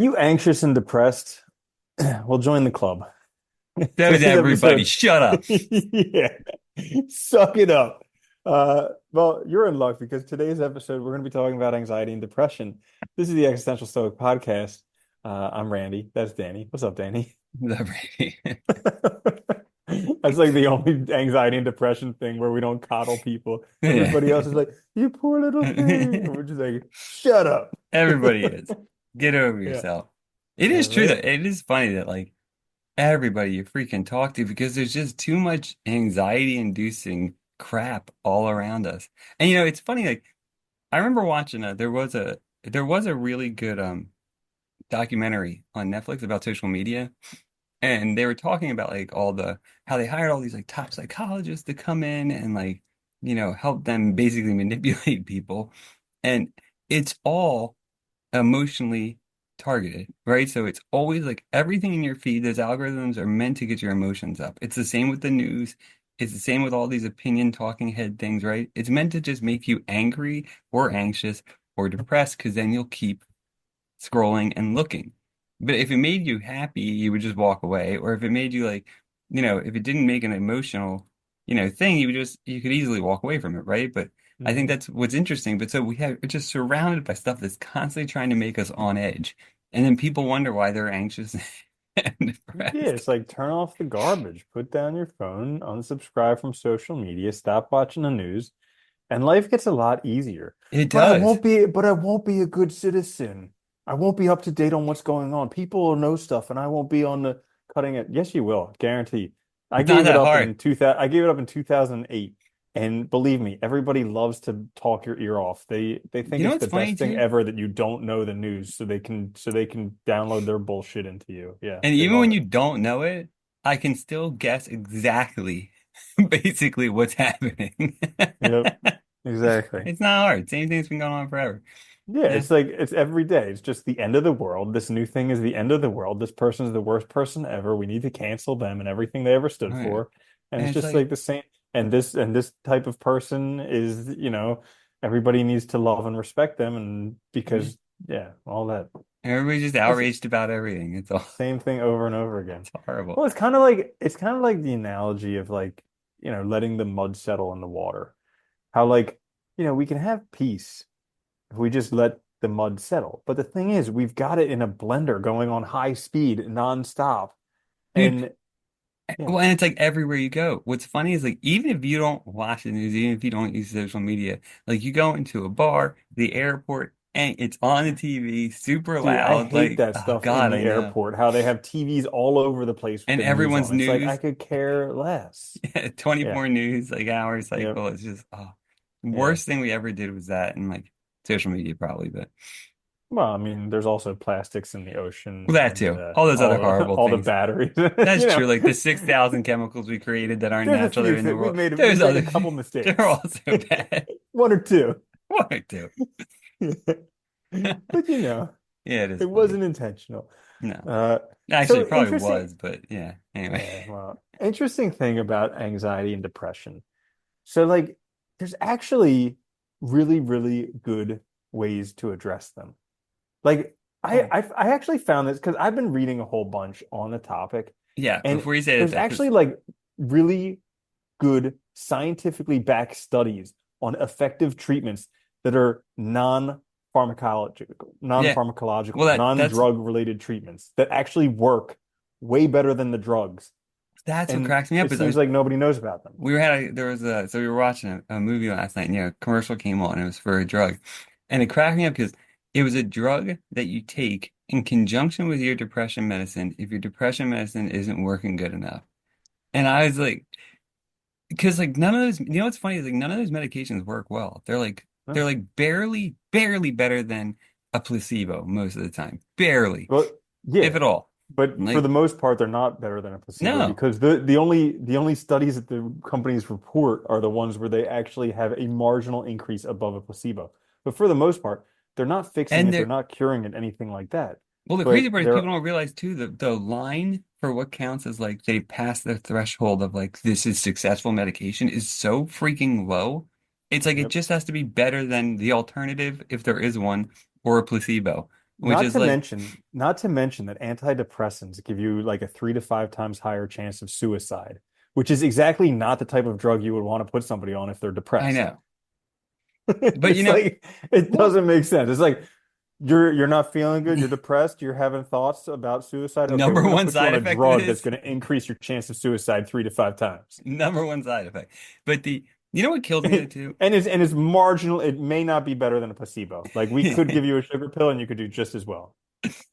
Are you anxious and depressed? Well, join the club. That was Today's everybody. episode, Shut up. yeah, suck it up. Well, you're in luck because today's episode we're going to be talking about anxiety and depression. This is the Existential Stoic podcast. I'm Randy. That's Danny. What's up, Danny? The Brady. That's like the only anxiety and depression thing where we don't coddle people. Everybody else is like, "You poor little thing," and we're just like, "Shut up." Everybody is. Get over Yeah, yourself. It yeah, is true right. that it is funny that like everybody you freaking talk to because there's just too much anxiety inducing crap all around us. And it's funny, like I remember watching there was a really good documentary on Netflix about social media. And they were talking about like all the how they hired all these like top psychologists to come in and like, help them basically manipulate people. And it's all emotionally targeted, right? So it's always like everything in your feed, those algorithms are meant to get your emotions up. It's the same with the news. It's the same with all these opinion talking head things, right? It's meant to just make you angry or anxious or depressed because then you'll keep scrolling and looking. But if it made you happy, you would just walk away. Or if it made you like, if it didn't make an emotional, thing, you could easily walk away from it, right? But I think Mhm. that's what's interesting. But so we're just surrounded by stuff that's constantly trying to make us on edge. And then people wonder why they're anxious and Yeah, depressed. it's like turn off the garbage, put down your phone, unsubscribe from social media, stop watching the news, and life gets a lot easier. It But I does. won't be, but I won't be a good citizen. I won't be up to date on what's going on. People will know stuff, and I won't be on the cutting it. Yes, you will, guarantee. It's not that hard. I gave it up in 2008, and believe me, everybody loves to talk your ear off. They You think know it's what's the funny best thing too? ever that you don't know the news, so they can download their bullshit into you. Yeah, And they even love when it. you don't know it, I can still guess exactly basically what's happening. Yep, exactly. It's not hard. Same thing's been going on forever. Yeah, Yeah. it's like it's every day. It's just the end of the world. This new thing is the end of the world. This person's the worst person ever. We need to cancel them and everything they ever stood Oh, yeah. for. And And it's it's just like, like the same. And this type of person is, everybody needs to love and respect them. And yeah, because, yeah, all that. everybody's just It's outraged about everything. It's all same thing over and over again. it's horrible. Well, it's kind of like the analogy of like, letting the mud settle in the water. How like, we can have peace if we just let the mud settle. But the thing is, we've got it in a blender going on high speed nonstop. Dude, And yeah, well, and it's like everywhere you go. What's funny is like even if you don't watch the news, even if you don't use social media, like you go into a bar, the airport, and it's on the TV, super dude, I loud, hate like, that oh stuff in God, the I know. airport, how they have TVs all over the place with And the news everyone's on. It's like I news, could care less. Yeah. 24 news, like hour Yep. cycle. It's just Yeah. worst thing we ever did was that and like social media probably, but Well, I mean, there's also plastics in the well, ocean that and too. All those all other the horrible all the things. batteries. That's You know, true. Like the 6,000 chemicals we created that aren't there's a natural, they're few in the things world. we've There's made a other, couple they're mistakes. also bad. One or two. One or two. But Yeah, it is it funny. wasn't intentional. No, Uh, actually, so it probably interesting. was, but yeah. Anyway, Yeah, well, interesting thing about anxiety and depression. So, like, there's actually really, really good ways to address them. Like, I oh I, I actually found this because I've been reading a whole bunch on the topic, yeah. and Before you say there's that, actually like really good scientifically backed studies on effective treatments that are yeah. Well, that's non-drug related treatments that actually work way better than the drugs. that's what And cracks me up it is I seems was like nobody knows about them. we were had a, there was a so we were watching a movie last night and a commercial came on. It was for a drug, and it cracked me up because it was a drug that you take in conjunction with your depression medicine if your depression medicine isn't working good enough. And I was like, because like none of those, what's funny is like none of those medications work well. They're No. like barely, barely better than a placebo most of the time. Barely, But if yeah, at all. but for Like, the most part, they're not better than a placebo no. because the only studies that the companies report are the ones where they actually have a marginal increase above a placebo. But for the most part, they're not fixing And it, they're they're not curing it, anything like that. well, the crazy But part is they're people don't realize too the line for what counts as like they pass the threshold of like this is successful medication is so freaking low. It's like it yep. just has to be better than the alternative if there is one or a placebo. which is like, not to mention that antidepressants give you like a 3 to 5 times higher chance of suicide, which is exactly not the type of drug you would want to put somebody on if they're I depressed. know. But It's like it well, doesn't make sense. It's like you're not feeling good, you're depressed, you're having thoughts about suicide. Okay, we're number gonna one put you on side a effect of drug that's this, gonna increase your chance of suicide 3 to 5 times. number one side effect. But you know what kills me though And too? it's marginal. It may not be better than a placebo. Like we could give you a sugar pill and you could do just as well.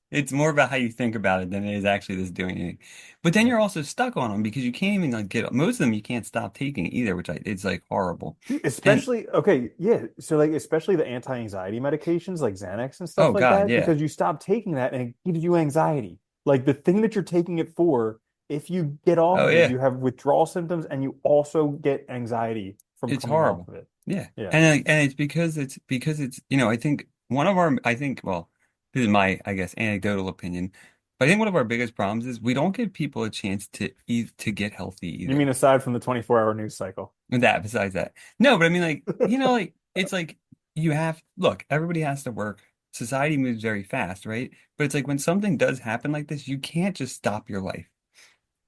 It's more about how you think about it than it is actually this doing anything. But then Yeah. you're also stuck on them because you can't even like get most of them you can't stop taking either, which it's like horrible. And Especially, okay, yeah. So like especially the anti-anxiety medications like Xanax and oh stuff like God, that, yeah. because you stop taking that and it gives you anxiety. Like the thing that you're taking it for, if you get off Oh of it, yeah. you have withdrawal symptoms and you also get anxiety from It's coming off horrible. of it. Yeah. Yeah. And it's because it's I think one of our I think well, this is my I guess anecdotal opinion, but I think one of our biggest problems is we don't give people a chance to get healthy You either. mean aside from the 24-hour news cycle? And that besides that. No, but I mean like, like it's like you have look, everybody has to work. Society moves very fast, right? But it's like when something does happen like this, you can't just stop your life,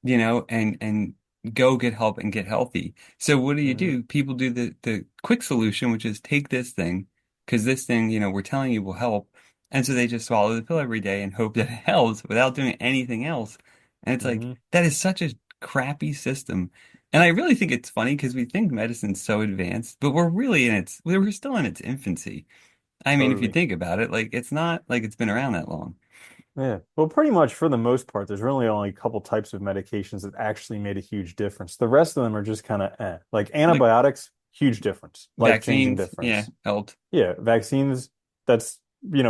and go get help and get healthy. So what Hmm. do? People do the quick solution, which is take this thing, because this thing, we're telling you will help. And so they just swallow the pill every day and hope that it helps without doing anything else. And it's like Hmm. that is such a crappy system. And I really think it's funny because we think medicine's so advanced, but we're still in its infancy. I mean, if you Totally. think about it, like it's not like it's been around that long. Yeah. Well, pretty much for the most part, there's really only a couple types of medications that actually made a huge difference. The rest of them are just kind of Like Like antibiotics, huge difference, life-changing vaccines, yeah, difference. helped. Yeah, vaccines, that's,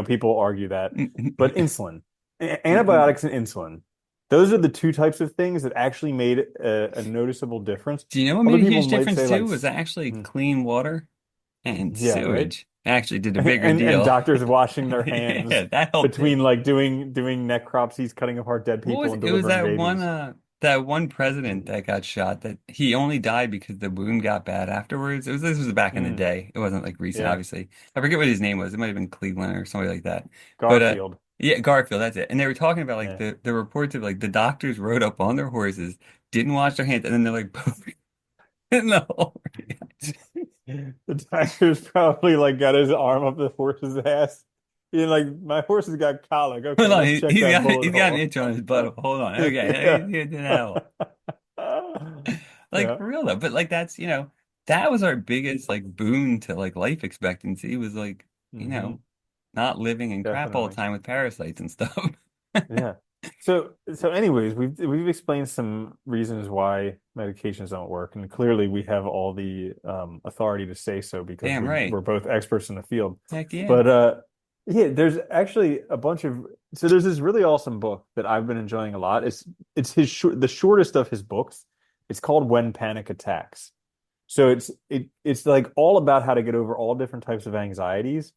people argue that. But insulin, Do antibiotics and insulin, those are the two types of things that actually made a noticeable difference. you know what Other made a people huge might difference say too like, was actually mm, clean water and yeah, right? sewage actually did a bigger And deal. doctors washing their hands Yeah, that helped too. between like doing necropsies, cutting apart dead What was people it? and It was delivering babies. that one president that got shot that he only died because the wound got bad afterwards. This was back in the Mm, day. It wasn't like recent, yeah, obviously. I forget what his name was. It might have been Cleveland or somebody like that. But Garfield. yeah, Garfield, that's it. And they were talking about like Yeah. the reports of like the doctors rode up on their horses, didn't wash their hands, and then they're like in the whole The doctor's probably like got his arm up the horse's ass. Like my horse has got colic. Hold Okay, on, let's check that bullet he's got an hole. itch on his butt. Hold on. Okay, Yeah. he's getting out. Like Yeah. for real though. But like that was our biggest like boon to like life expectancy was like, Hmm. not living in crap all the Definitely. time with parasites and stuff. Yeah. So anyways, we've explained some reasons why medications don't work, and clearly we have all the authority to say so because Damn we're right. both experts in the field. Heck yeah. But yeah, there's actually a bunch of there's this really awesome book that I've been enjoying a lot. It's the shortest of his books. It's called When Panic Attacks. So it's like all about how to get over all different types of anxieties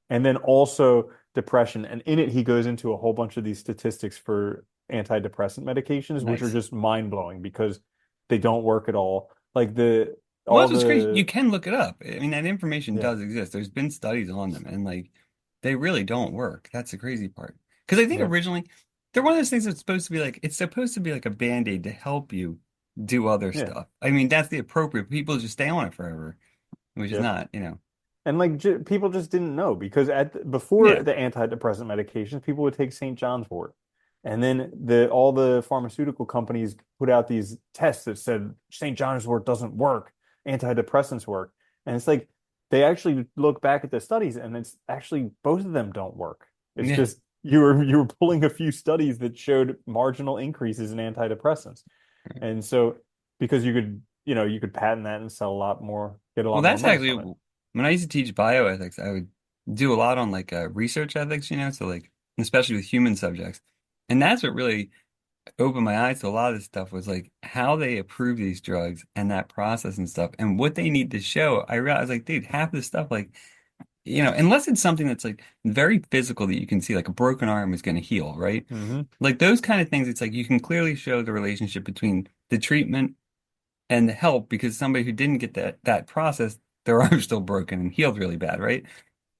and then also depression. And in it, he goes into a whole bunch of these statistics for antidepressant medications, which are Nice. just mind blowing because they don't work at all. Like Well, all that's what's crazy. You the, can look it up. I mean, that information yeah, does exist. There's been studies on them, and like they really don't work. That's the crazy part. Because I think yeah, originally they're one of those things that's supposed to be like it's supposed to be like a band-aid to help you do other yeah, stuff. I mean, that's the appropriate. People just stay on it forever, which is yeah. not. And like people just didn't know because before Yeah. the antidepressant medications, people would take St. John's wort. And then all the pharmaceutical companies put out these tests that said St. John's wort doesn't work, antidepressants work. And it's like they actually look back at the studies and it's actually both of them don't work. It's Yeah. just you were pulling a few studies that showed marginal increases in antidepressants. And so because you could patent that and sell a lot more, get a Well, lot more that's money actually from it. when I used to teach bioethics, I would do a lot on like research ethics, so like especially with human subjects. And that's what really opened my eyes to a lot of this stuff was like how they approve these drugs and that process and stuff and what they need to show. I realized like, dude, half the stuff like, unless it's something that's like very physical that you can see, like a broken arm is going to heal, right? Hmm. Like those kind of things, it's like you can clearly show the relationship between the treatment and the help because somebody who didn't get that process, their arm's still broken and healed really bad, right?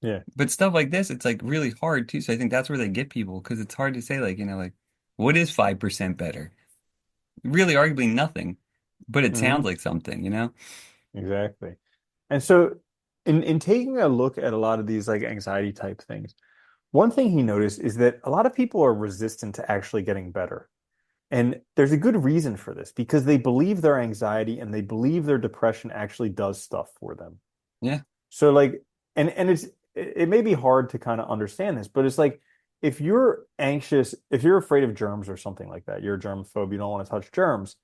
Yeah. But stuff like this, it's like really hard too. So I think that's where they get people because it's hard to say like, like what is 5% better? Really arguably nothing, but it sounds Hmm. like something. Exactly. And so in taking a look at a lot of these like anxiety type things, one thing he noticed is that a lot of people are resistant to actually getting better. And there's a good reason for this because they believe their anxiety and they believe their depression actually does stuff for them. Yeah. So like and it may be hard to kind of understand this, but it's like if you're anxious, if you're afraid of germs or something like that, you're a germaphobe, you don't want to touch germs,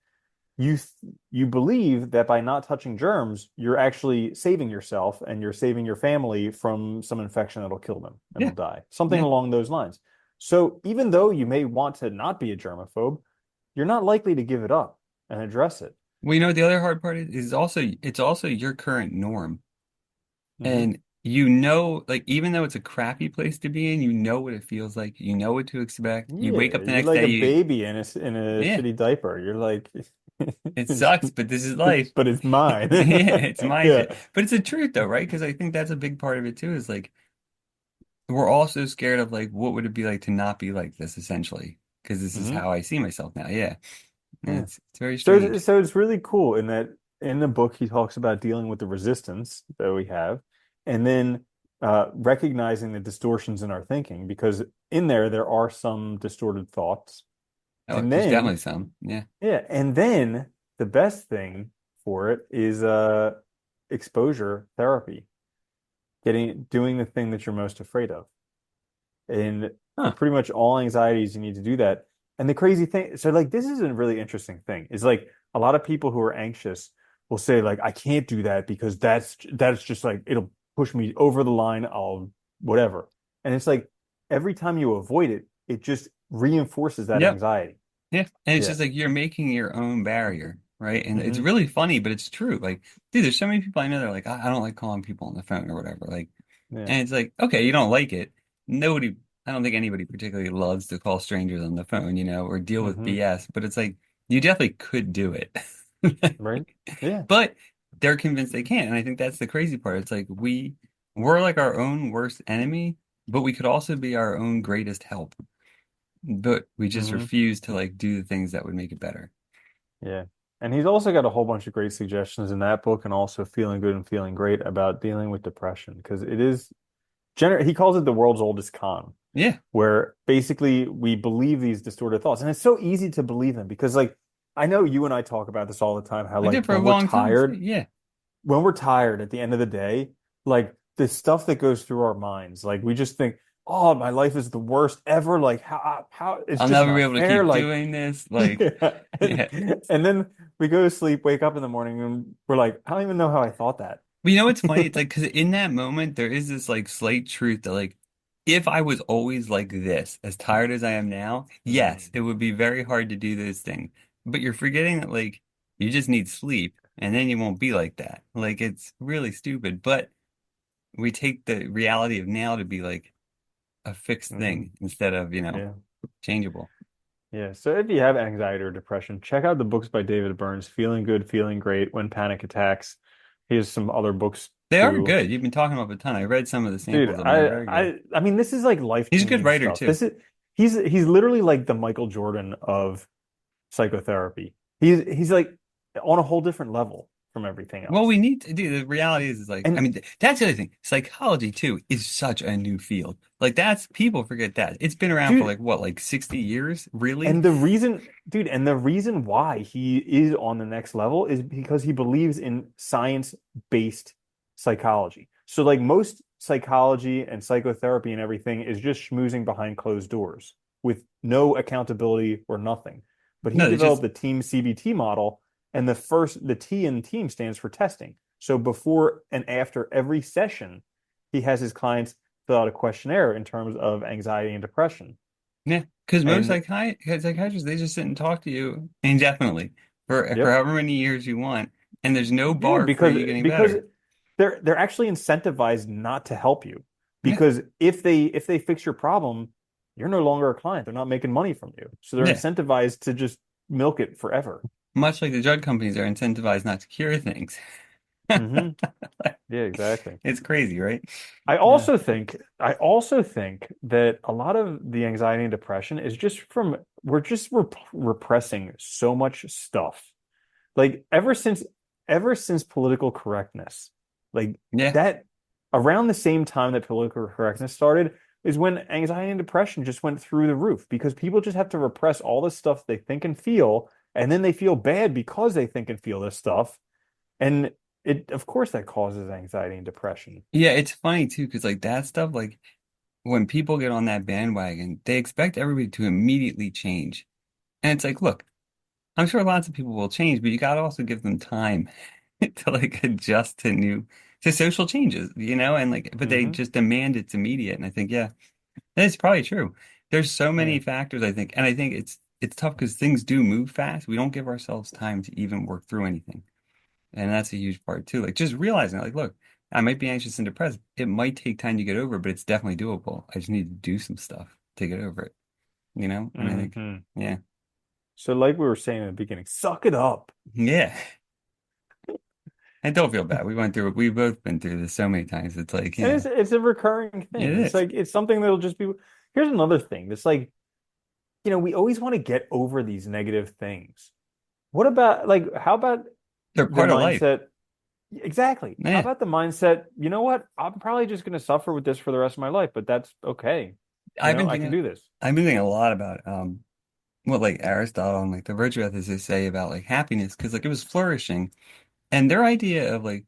you believe that by not touching germs, you're actually saving yourself and you're saving your family from some infection that'll kill them and they'll Yeah. die. Something Yeah. along those lines. So even though you may want to not be a germaphobe, you're not likely to give it up and address it. Well, you know what the other hard part is also it's also your current norm. Hmm. And like even though it's a crappy place to be in, you know what it feels like. You know what to expect. You wake Yeah, up the you're next like day, a baby in a yeah, shitty diaper. You're like, it sucks, but this is life. but it's mine. Yeah, it's my Yeah. shit. But it's the truth though, right? Because I think that's a big part of it too, is like we're all so scared of like what would it be like to not be like this essentially. Because this is Hmm. how I see myself now. Yeah. And Yeah. it's very So strange. so it's really cool in that in the book he talks about dealing with the resistance that we have, and then recognizing the distortions in our thinking because in there are some distorted thoughts, Oh, and there's then definitely some. Yeah. yeah, and then the best thing for it is exposure therapy, getting doing the thing that you're most afraid of. And for Huh. pretty much all anxieties, you need to do that. And the crazy thing, so like this is a really interesting thing. Is like a lot of people who are anxious will say like I can't do that because that's just like it'll push me over the line. I'll whatever. And it's like every time you avoid it, it just reinforces that Yep. anxiety. Yeah. And it's Yeah. just like you're making your own barrier, right? And it's Hmm. really funny, but it's true. Like, dude, there's so many people I know that are like, I don't like calling people on the phone or whatever. Like, Yeah. and it's like, okay, you don't like it. Nobody, I don't think anybody particularly loves to call strangers on the phone, or deal with Hmm. BS, but it's like, you definitely could do it. Right. Yeah. But they're convinced they can't. And I think that's the crazy part. It's like we're like our own worst enemy, but we could also be our own greatest help. But we just Hmm. refuse to like do the things that would make it better. Yeah. And he's also got a whole bunch of great suggestions in that book and also Feeling Good and Feeling Great about dealing with depression because it is he calls it the world's oldest con, Yeah. where basically we believe these distorted thoughts. And it's so easy to believe them because like I know you and I talk about this all the time, how I did like for a long time too. Yeah. when we're tired at the end of the day, like the stuff that goes through our minds, like we just think, oh, my life is the worst ever. Like how it's I'll just never be not able to fair. keep Like doing this. Like, yeah. yeah. And then we go to sleep, wake up in the morning, and we're like, I don't even know how I thought that. But you know what's funny? It's like because in that moment there is this like slight truth that like if I was always like this, as tired as I am now, yes, Mm. it would be very hard to do those things. But you're forgetting that like you just need sleep and then you won't be like that. Like it's really stupid. But we take the reality of now to be like a fixed Hmm. thing instead of, Yeah. changeable. Yeah. So if you have anxiety or depression, check out the books by David Burns, Feeling Good, Feeling Great, When Panic Attacks. He has some other books They are too. good. You've been talking about a ton. I read some of the Dude, samples of them. They're very good. I mean this is like He's a good life-changing writer stuff. too. He's literally like the Michael Jordan of psychotherapy. He's like on a whole different level from everything Well, else. we need to do the reality is like, I And mean, that's the other thing. Psychology too is such a new field. Like that's people forget that. It's been around for dude, like what, like 60 years, really? and the reason, dude, and the reason why he is on the next level is because he believes in science-based psychology. So, like most psychology and psychotherapy and everything is just schmoozing behind closed doors with no accountability or nothing. But he No, they developed just the team CBT model, and the T in team stands for testing. So before and after every session, he has his clients fill out a questionnaire in terms of anxiety and depression. yeah, because most And psychiatrists they just sit and talk to you indefinitely for yep. however many years you want, and there's no Yeah, bar for you getting because better. they're actually incentivized not to help you Yeah, because if they fix your problem, you're no longer a client. They're not making money from you. So they're yeah. incentivized to just milk it forever. Much like the drug companies are incentivized not to cure things. Hmm. Yeah, exactly. It's crazy, right? I Yeah. also think I also think that a lot of the anxiety and depression is just from we're just repressing so much stuff. Like ever since political correctness, like Yeah. that around the same time that political correctness started is when anxiety and depression just went through the roof because people just have to repress all the stuff they think and feel, and then they feel bad because they think and feel this stuff. And it, of course, that causes anxiety and depression. Yeah, it's funny too, because like that stuff, like when people get on that bandwagon, they expect everybody to immediately change. And it's like, look, I'm sure lots of people will change, but you gotta also give them time to like adjust to social changes, and like, but they Hmm. just demand it's immediate. And I think, yeah, that's probably true. There's so Yeah. many factors, I think, and I think it's tough because things do move fast. We don't give ourselves time to even work through anything. And that's a huge part too. Like just realizing, like, look, I might be anxious and depressed. It might take time to get over, but it's definitely doable. I just need to do some stuff to get over it. And I think, Hmm. yeah, So, like we were saying in the beginning, suck it up. yeah. And don't feel bad. We went through it. We've both been through this so many times. It's like, And yeah, it's a recurring it thing. It's is. like it's something that'll just be. Here's another thing. It's like, we always want to get over these negative things. What about like how about They're the part of life. mindset? Exactly. How Yeah. about the mindset, you know what? I'm probably just going to suffer with this for the rest of my life, but that's okay. I've been I can thinking do this. I've been thinking a lot about what like Aristotle and like the virtue ethics they say about like happiness because like it was flourishing and their idea of like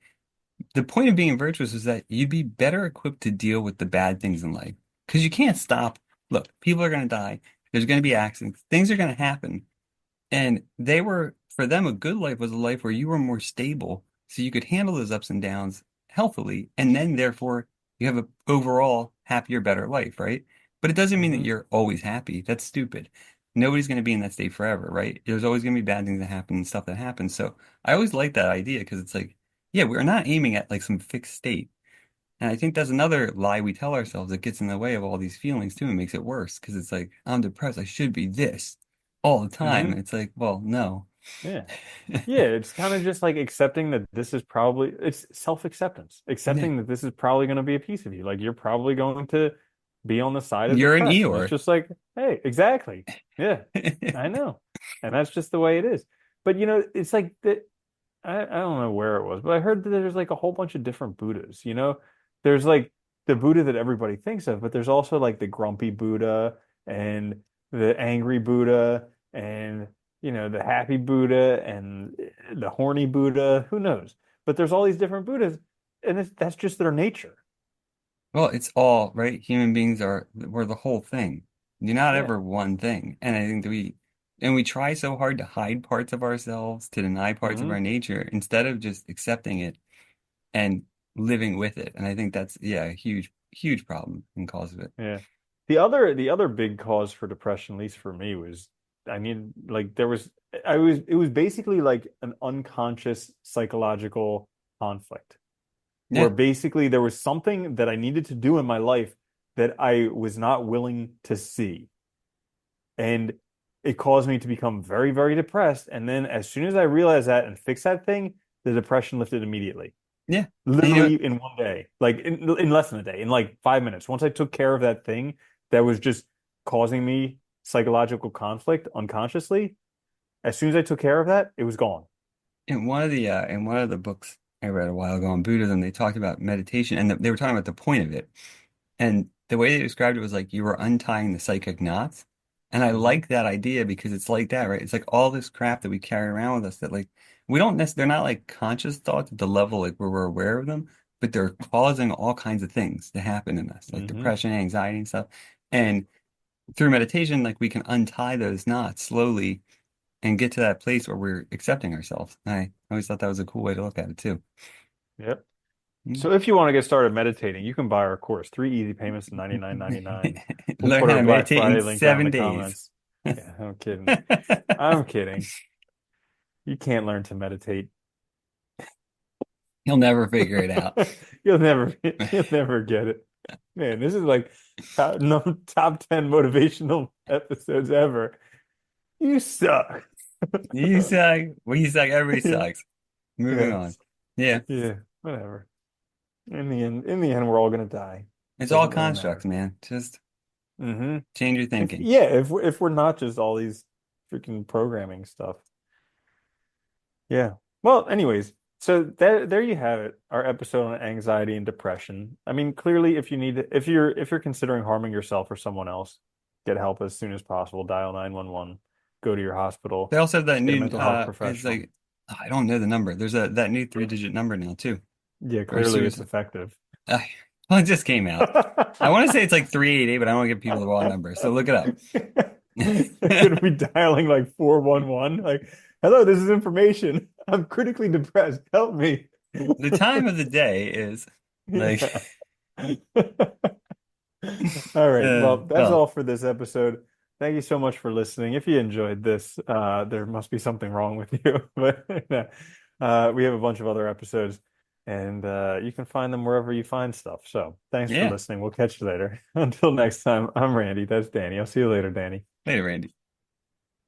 the point of being virtuous is that you'd be better equipped to deal with the bad things in life because you can't stop. Look, people are going to die. There's going to be accidents. Things are going to happen. And for them, a good life was a life where you were more stable, so you could handle those ups and downs healthily, and then therefore you have a overall happier, better life, right? But it doesn't mean that Hmm. you're always happy. That's stupid. Nobody's going to be in that state forever, right? There's always going to be bad things that happen and stuff that happens. So I always like that idea because it's like, yeah, we're not aiming at like some fixed state. And I think that's another lie we tell ourselves that gets in the way of all these feelings too and makes it worse because it's like, I'm depressed. I should be this all the time. Hmm. And it's like, well, no. Yeah. Yeah, it's kind of just like accepting that this is probably it's self-acceptance. Yeah. Accepting that this is probably going to be a piece of you. Like you're probably going to be on the side of You're an depressed. And it's Eeyore. just like, hey, exactly. Yeah, I know. And that's just the way it is. But it's like that I don't know where it was, but I heard that there's like a whole bunch of different Buddhas, There's like the Buddha that everybody thinks of, but there's also like the grumpy Buddha and the angry Buddha and the happy Buddha and the horny Buddha, who knows? But there's all these different Buddhas, and that's just their nature. Well, it's all, right? Human beings we're the whole thing. You're not Yeah. ever one thing. And I think we try so hard to hide parts of ourselves, to deny parts of our Hmm. nature, instead of just accepting it and living with it. And I think that's, yeah, a huge, huge problem and cause of it. Yeah. The other big cause for depression, at least for me, was I mean, like there was I was it was basically like an unconscious psychological conflict where Yeah. basically there was something that I needed to do in my life that I was not willing to see. And it caused me to become very, very depressed. And then as soon as I realized that and fixed that thing, the depression lifted immediately. Yeah. And Literally in one day, like in less than a day, in like 5 minutes. Once I took care of that thing that was just causing me psychological conflict unconsciously, as soon as I took care of that, it was gone. in one of the books I read a while ago on Buddhism, they talked about meditation and they were talking about the point of it. And the way they described it was like you were untying the psychic knots. And I Hmm. like that idea because it's like that, right? It's like all this crap that we carry around with us that like we don't necessarily, they're not like conscious thoughts at the level like where we're aware of them, but they're causing all kinds of things to happen in us, like Hmm. depression, anxiety, and stuff. And through meditation, like we can untie those knots slowly and get to that place where we're accepting ourselves. I always thought that was a cool way to look at it too. Yep. Mm. So if you want to get started meditating, you can buy our course, 3 easy payments, 99.99. We'll Learn put how our to Black meditate in Friday link down in the 7 days. comments. Yeah, I'm kidding. I'm kidding. You can't learn to meditate. He'll never figure it out. You'll never get it. Man, this is like top, no, top 10 motivational episodes ever. You suck. You suck. We suck. Everybody sucks. Moving on. Yes. Yeah. Yeah, whatever. In the end, we're all gonna die. It's all Doesn't really constructs, matter. man. Just Hmm. change your If thinking. yeah, if we're not just all these freaking programming stuff. Yeah. Well, anyways, so there you have it, our episode on anxiety and depression. I mean, clearly if you're considering harming yourself or someone else, get help as soon as possible. Dial 911, go to your They hospital, also have that get a new mental health it's professional. like I don't know the number. There's a that new 3-digit number now too Yeah, for clearly it's suicide. effective. Uh, well, it just came out. I want to say it's like 388, but I don't want to give people the wrong number. So look it up. They're gonna be dialing like 411, like, hello, this is information. I'm critically depressed. Help me. The time of the day is like Yeah. All right. Well, that's well, all for this episode. Thank you so much for listening. If you enjoyed this, there must be something wrong with you. But we have a bunch of other episodes, and you can find them wherever you find stuff. So thanks for yeah. listening. We'll catch you later. Until next time, I'm Randy. That's Danny. I'll see you later, Danny. Later, Randy.